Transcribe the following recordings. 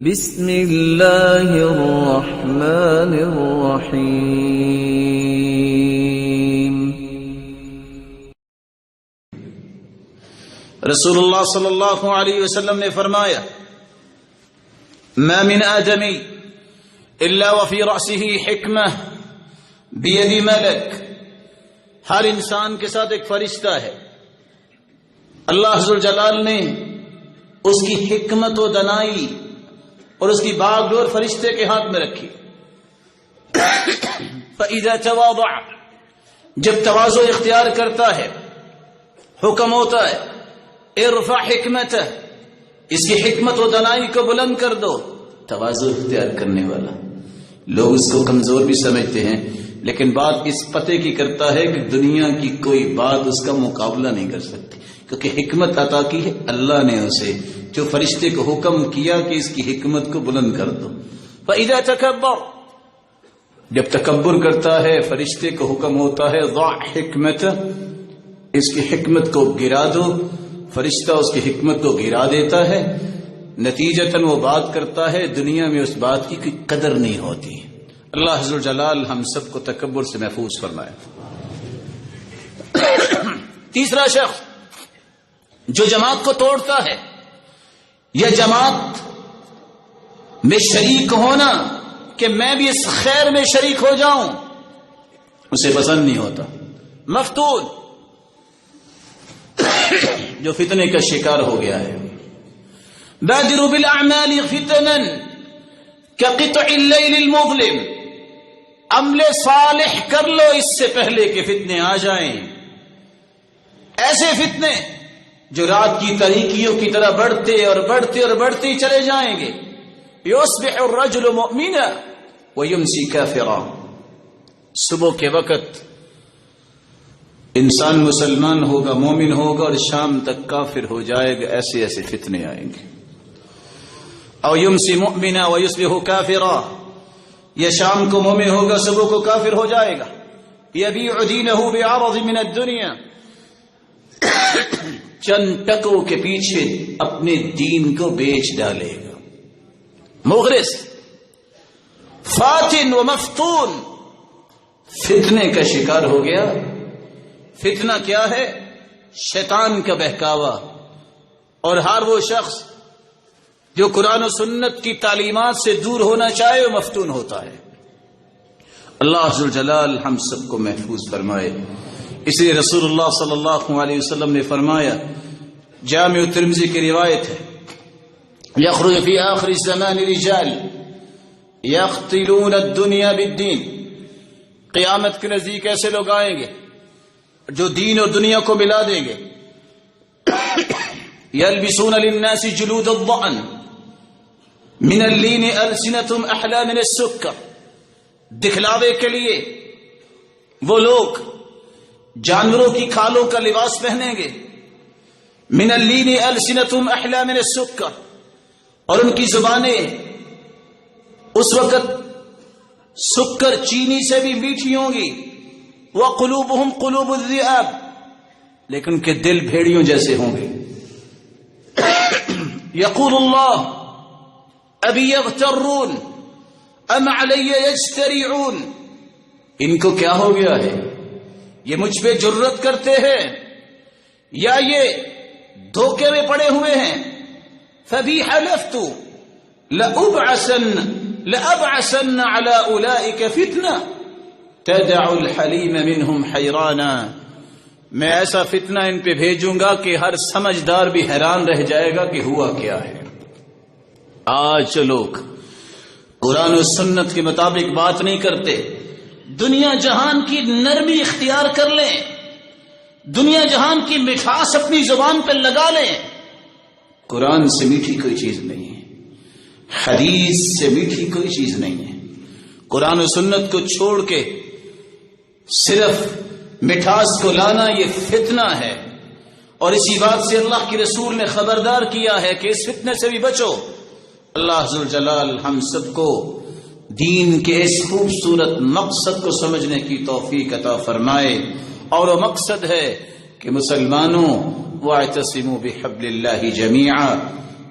بسم اللہ الرحمن الرحیم۔ رسول اللہ صلی اللہ علیہ وسلم نے فرمایا، ما من آدمی الا وفی رأسه حکمہ بید ملک۔ ہر انسان کے ساتھ ایک فرشتہ ہے، اللہ ذوالجلال نے اس کی حکمت و دانائی اور اس کی باغ ڈور فرشتے کے ہاتھ میں رکھی۔ فَإِذَا تَوَاضَعَ، جب تواضع اختیار کرتا ہے، حکم ہوتا ہے ارفع حکمتہ، اس کی حکمت و دانائی کو بلند کر دو۔ تواضع اختیار کرنے والا، لوگ اس کو کمزور بھی سمجھتے ہیں، لیکن بات اس پتے کی کرتا ہے کہ دنیا کی کوئی بات اس کا مقابلہ نہیں کر سکتی، کیونکہ حکمت عطا کی ہے اللہ نے اسے، جو فرشتے کو حکم کیا کہ اس کی حکمت کو بلند کر دو۔ فَإِذَا تَكَبَّرَ، جب تکبر کرتا ہے فرشتے کو حکم ہوتا ہے ضع حکمت، اس کی حکمت کو گرا دو۔ فرشتہ اس کی حکمت کو گرا دیتا ہے، نتیجتاً وہ بات کرتا ہے، دنیا میں اس بات کی کوئی قدر نہیں ہوتی۔ اللہ ذوالجلال ہم سب کو تکبر سے محفوظ فرمائے۔ تیسرا شخص جو جماعت کو توڑتا ہے یا جماعت میں شریک ہونا کہ میں بھی اس خیر میں شریک ہو جاؤں، اسے پسند نہیں ہوتا۔ مفتون، جو فتنے کا شکار ہو گیا ہے۔ بادروا بالاعمال فتنا كقطع الليل المظلم، عمل صالح کر لو اس سے پہلے کہ فتنے آ جائیں۔ ایسے فتنے جو رات کی تاریکیوں کی طرح بڑھتے اور بڑھتے اور بڑھتے ہی چلے جائیں گے۔ یصبح الرجل مؤمنا ویمسی کافرا، صبح کے وقت انسان مسلمان ہوگا، مومن ہوگا، اور شام تک کافر ہو جائے گا۔ ایسے ایسے فتنے آئیں گے۔ او یمسی مؤمنا ویصبح کافرا، یہ شام کو مومن ہوگا، صبح کو کافر ہو جائے گا۔ یبیع دینہ بعرض من الدنیا، چند ٹکوں کے پیچھے اپنے دین کو بیچ ڈالے گا۔ مغرس، فاتن و مفتون، فتنے کا شکار ہو گیا۔ فتنہ کیا ہے؟ شیطان کا بہکاوا، اور ہر وہ شخص جو قرآن و سنت کی تعلیمات سے دور ہونا چاہے وہ مفتون ہوتا ہے۔ اللہ ذوالجلال ہم سب کو محفوظ فرمائے۔ اس لیے رسول اللہ صلی اللہ علیہ وسلم نے فرمایا، جامع ترمذی کی روایت ہے، یخرج فی آخر الزمان رجال یقتلون الدنیا بالدین، قیامت کے نزدیک ایسے لوگ آئیں گے جو دین اور دنیا کو ملا دیں گے۔ یلبسون للناس جلود الضأن من اللین السنتهم احلی من السکر، دکھلاوے کے لیے وہ لوگ جانوروں کی کھالوں کا لباس پہنیں گے۔ من اللین السنتهم احلی من السکر، اور ان کی زبانیں اس وقت سکر چینی سے بھی میٹھی ہوں گی۔ وقلوبهم قلوب الذئاب، لیکن ان کے دل بھیڑیوں جیسے ہوں گے۔ یقول اللہ ابی یغترون ام علی یجترعون، ان کو کیا ہو گیا ہے؟ یہ مجھ پہ جرت کرتے ہیں یا یہ دھوکے میں پڑے ہوئے ہیں؟ فبی حلفت لأبعثن على اولئک فتنہ تدع الحلیم منہم حیرانا، میں ایسا فتنہ ان پہ بھیجوں گا کہ ہر سمجھدار بھی حیران رہ جائے گا کہ ہوا کیا ہے۔ آج لوگ قرآن و سنت کے مطابق بات نہیں کرتے، دنیا جہان کی نرمی اختیار کر لیں، دنیا جہان کی مٹھاس اپنی زبان پہ لگا لیں۔ قرآن سے میٹھی کوئی چیز نہیں ہے، حدیث سے میٹھی کوئی چیز نہیں ہے۔ قرآن و سنت کو چھوڑ کے صرف مٹھاس کو لانا یہ فتنہ ہے، اور اسی بات سے اللہ کے رسول نے خبردار کیا ہے کہ اس فتنے سے بھی بچو۔ اللہ ذوالجلال ہم سب کو دین کے اس خوبصورت مقصد کو سمجھنے کی توفیق عطا فرمائے، اور وہ مقصد ہے کہ مسلمانوں واعتصموا بحبل اللہ جمیعا،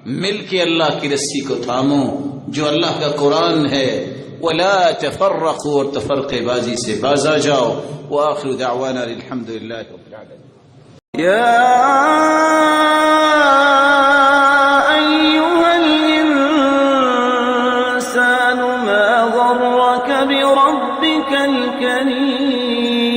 مل کے اللہ کی رسی کو تھامو جو اللہ کا قرآن ہے، ولا تفرقوا، اور تفرقے بازی سے باز آ جاؤ. وآخر دعوانا الحمد للہ رب العالمین. يا أيها الإنسان ما غرك بربك الكريم